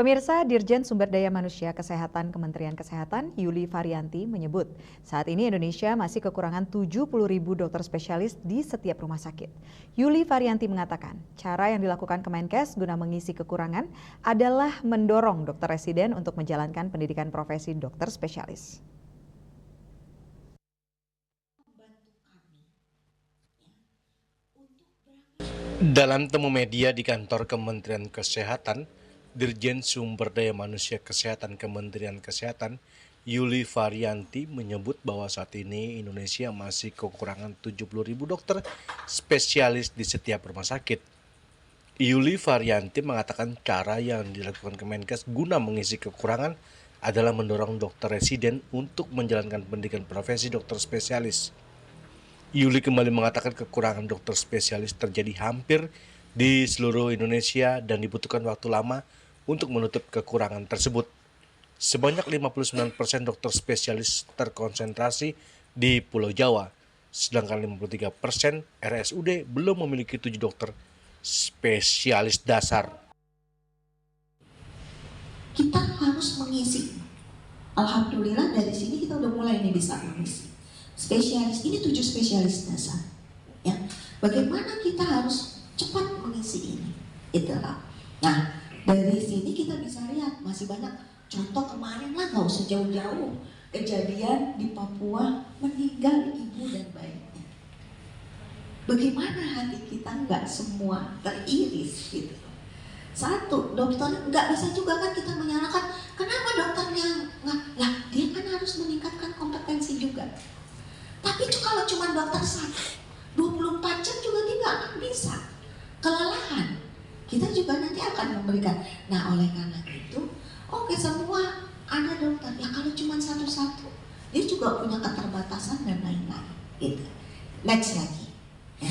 Pemirsa, Dirjen Sumber Daya Manusia Kesehatan Kementerian Kesehatan, Yuli Varianti menyebut, saat ini Indonesia masih kekurangan 70.000 dokter spesialis di setiap rumah sakit. Yuli Varianti mengatakan, cara yang dilakukan Kemenkes guna mengisi kekurangan adalah mendorong dokter residen untuk menjalankan pendidikan profesi dokter spesialis. Dalam temu media di kantor Kementerian Kesehatan, Dirjen Sumber Daya Manusia Kesehatan Kementerian Kesehatan, Yuli Varianti menyebut bahwa saat ini Indonesia masih kekurangan 70.000 dokter spesialis di setiap rumah sakit. Yuli Varianti mengatakan cara yang dilakukan Kemenkes guna mengisi kekurangan adalah mendorong dokter residen untuk menjalankan pendidikan profesi dokter spesialis. Yuli kembali mengatakan kekurangan dokter spesialis terjadi hampir di seluruh Indonesia dan dibutuhkan waktu lama untuk menutup kekurangan tersebut. Sebanyak 59% dokter spesialis terkonsentrasi di Pulau Jawa, sedangkan 53% RSUD belum memiliki 7 dokter spesialis dasar. Kita harus mengisi. Alhamdulillah dari sini kita udah mulai nih bisa mengisi. Spesialis ini 7 spesialis dasar. Ya, bagaimana kita harus cepat mengisi ini? Itulah. Nah, dari sini kita bisa lihat masih banyak contoh kemarin lah, nggak usah jauh-jauh, kejadian di Papua meninggal ibu dan bayinya. Bagaimana hati kita nggak semua teriris gitu? Satu, dokter nggak bisa juga kan kita menyalahkan kenapa dokternya nggak lah, dia kan harus meningkatkan kompetensi juga. Tapi kalau cuma dokter satu 24 jam juga dia nggak akan bisa, kelelahan. Kita juga nanti akan memberikan. Nah, oleh karena itu, oke, semua ada dokter. Ya kalau cuma satu-satu, dia juga punya keterbatasan dan lain-lain. Gitu. Next lagi. Ya.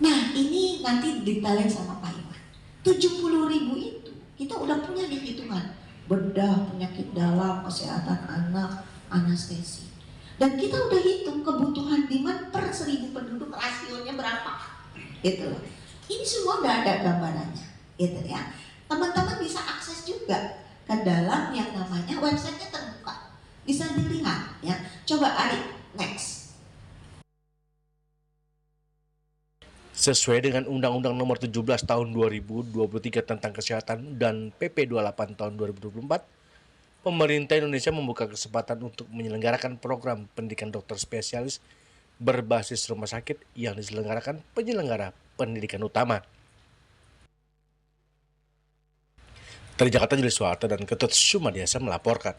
Nah, ini nanti detailin sama Pak Iwan. 70.000 itu kita udah punya di hitungan. Bedah, penyakit dalam, kesehatan anak, anestesi. Dan kita udah hitung kebutuhan demand per 1.000 penduduk rasionya berapa. Gitu loh. Ini semua udah ada gambarannya, gitu ya. Teman-teman bisa akses juga ke dalam yang namanya websitenya terbuka, bisa dilihat ya. Coba Ari, next. Sesuai dengan Undang-Undang Nomor 17 Tahun 2023 tentang Kesehatan dan PP 28 Tahun 2024, pemerintah Indonesia membuka kesempatan untuk menyelenggarakan program pendidikan dokter spesialis berbasis rumah sakit yang diselenggarakan penyelenggara pendidikan utama. Dari Jakarta, Julius Suharto dan Ketut Sumadiasa melaporkan.